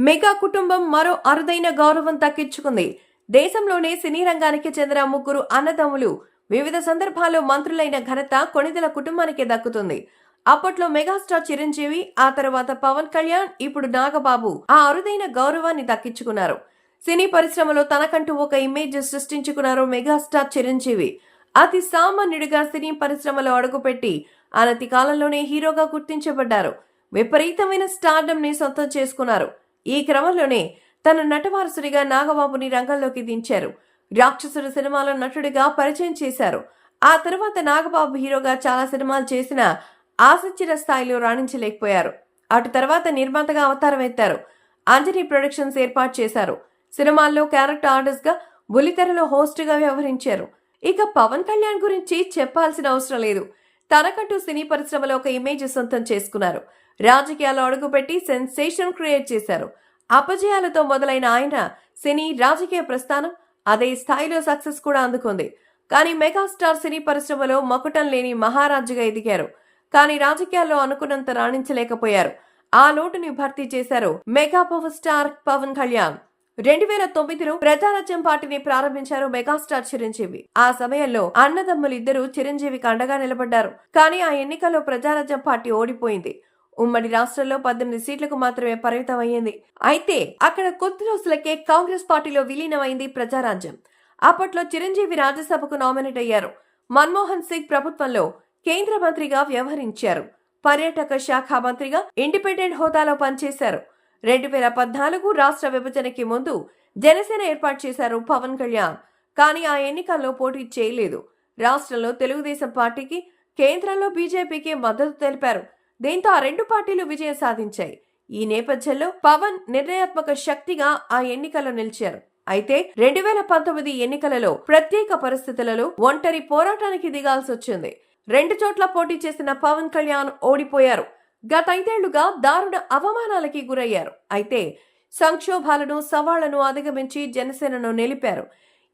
Mega కుటుంబం మరో అరుదైన గౌరవం దక్కించుకుంది. దేశంలోనే సినీ రంగానికి చెందిన ముగ్గురు అన్నదమ్ములు వివిధ సందర్భాల్లో మంత్రులైన ఘనత కొణిదెల కుటుంబానికి దక్కుతుంది. అప్పట్లో మెగాస్టార్ చిరంజీవి, ఆ తర్వాత పవన్ కళ్యాణ్, ఇప్పుడు నాగబాబు ఆ అరుదైన గౌరవాన్ని దక్కించుకున్నారు. సినీ పరిశ్రమలో తనకంటూ ఒక ఇమేజ్ సృష్టించుకున్నారు మెగాస్టార్ చిరంజీవి. అతి సామాన్యుడిగా సినీ పరిశ్రమలో అడుగుపెట్టి అనతి కాలంలోనే హీరోగా గుర్తించబడ్డారు. విపరీతమైన స్టార్డమ్ ని సొంతం చేసుకున్నారు. ఈ క్రమంలోనే తన నటవారసుడిగా నాగబాబుని రంగంలోకి దించారు. రాక్షసుడు సినిమాలో నటుడిగా పరిచయం చేశారు. ఆ తర్వాత నాగబాబు హీరోగా చాలా సినిమాలు చేసినా ఆశించిన స్థాయిలో రాణించలేకపోయారు. అటు తర్వాత నిర్మాతగా అవతారం ఎత్తారు. అంజనీ ప్రొడక్షన్స్ ఏర్పాటు చేశారు. సినిమాల్లో క్యారెక్టర్ ఆర్టిస్ట్ గా, బుల్లితెరలో హోస్ట్ గా వ్యవహరించారు. ఇక పవన్ కళ్యాణ్ గురించి చెప్పాల్సిన అవసరం లేదు. తనకంటూ సినీ పరిశ్రమలో ఒక ఇమేజ్ సొంతం చేసుకున్నారు. రాజకీయాల్లో అడుగుపెట్టి సెన్సేషన్ క్రియేట్ చేశారు. అపజయాలతో మొదలైన ఆయన సినీ రాజకీయ ప్రస్థానం అదే స్థాయిలో సక్సెస్ కూడా అందుకుంది. కానీ మెగాస్టార్ సినీ పరిశ్రమలో మకుటం లేని మహారాజుగా ఎదిగారు. కానీ రాజకీయాల్లో అనుకున్నంత రాణించలేకపోయారు. ఆ లోటుని భర్తీ చేశారు mega power star Pawan Kalyan. 2009లో ప్రజారాజ్యం పార్టీని ప్రారంభించారు మెగాస్టార్ చిరంజీవి. ఆ సమయంలో అన్నదమ్ములిద్దరూ చిరంజీవికి అండగా నిలబడ్డారు. కానీ ఆ ఎన్నికల్లో ప్రజారాజ్యం పార్టీ ఓడిపోయింది. ఉమ్మడి రాష్ట్రంలో 18 సీట్లకు మాత్రమే పరిమితం అయ్యింది. అయితే అక్కడ కొద్ది రోజులకే కాంగ్రెస్ పార్టీలో విలీనమైంది ప్రజారాజ్యం. అప్పట్లో చిరంజీవి రాజ్యసభకు నామినేట్ అయ్యారు. మన్మోహన్ సింగ్ ప్రభుత్వంలో కేంద్ర మంత్రిగా వ్యవహరించారు. పర్యాటక శాఖ మంత్రిగా ఇండిపెండెంట్ హోదాలో పనిచేశారు. 2014 రాష్ట్ర విభజనకి ముందు జనసేన ఏర్పాటు చేశారు పవన్ కళ్యాణ్. కానీ ఆ ఎన్నికల్లో పోటీ చేయలేదు. రాష్ట్రంలో తెలుగుదేశం పార్టీకి, కేంద్రంలో బీజేపీకి మద్దతు తెలిపారు. దీంతో ఆ రెండు పార్టీలు విజయం సాధించాయి. ఈ నేపథ్యంలో పవన్ నిర్ణయాత్మక శక్తిగా ఆ ఎన్నికల్లో నిలిచారు. అయితే 2019 ఎన్నికలలో ప్రత్యేక పరిస్థితులలో ఒంటరి పోరాటానికి దిగాల్సి వచ్చింది. 2 చోట్ల పోటీ చేసిన పవన్ కళ్యాణ్ ఓడిపోయారు. గత 5 ఏళ్లుగా దారుణ అవమానాలకి గురయ్యారు. అయితే సంక్షోభాలను, సవాళ్లను అధిగమించి జనసేనను నిలిపారు.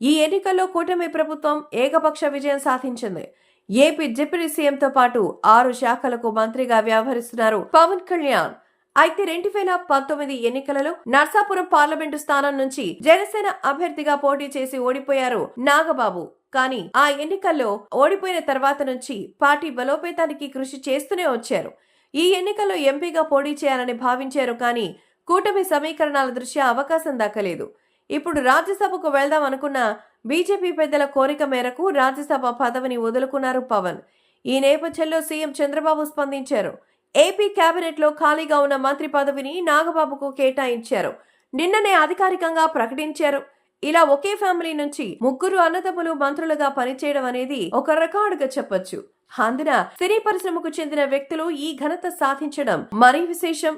ఈ ఎన్నికల్లో కూటమి ప్రభుత్వం ఏకపక్ష విజయం సాధించింది. ఏపీ డిప్యూటీ సీఎంతో పాటు 6 శాఖలకు మంత్రిగా వ్యవహరిస్తున్నారు పవన్ కళ్యాణ్. అయితే 2019 ఎన్నికలలో నర్సాపురం పార్లమెంటు స్థానం నుంచి జనసేన అభ్యర్థిగా పోటీ చేసి ఓడిపోయారు నాగబాబు. కానీ ఆ ఎన్నికల్లో ఓడిపోయిన తర్వాత నుంచి పార్టీ బలోపేతానికి కృషి చేస్తూనే వచ్చారు. ఈ ఎన్నికల్లో ఎంపీగా పోటీ చేయాలని భావించారు. కానీ కూటమి సమీకరణాల దృష్ట్యా అవకాశం దక్కలేదు. ఇప్పుడు రాజ్యసభకు వెళ్దాం అనుకున్న బీజేపీ పెద్దల కోరిక మేరకు రాజ్యసభ పదవిని వదులుకున్నారు పవన్. ఈ నేపథ్యంలో సీఎం చంద్రబాబు స్పందించారు. ఏపీ కేబినెట్ లో ఖాళీగా ఉన్న మంత్రి పదవిని నాగబాబుకు కేటాయించారు. నిన్ననే అధికారికంగా ప్రకటించారు. ఇలా ఒకే ఫ్యామిలీ నుంచి ముగ్గురు అన్నదమ్ములు మంత్రులుగా పనిచేయడం అనేది ఒక రికార్డుగా చెప్పొచ్చు. అందున సినీ పరిశ్రమకు చెందిన వ్యక్తులు ఈ ఘనత సాధించడం మరీ విశేషం.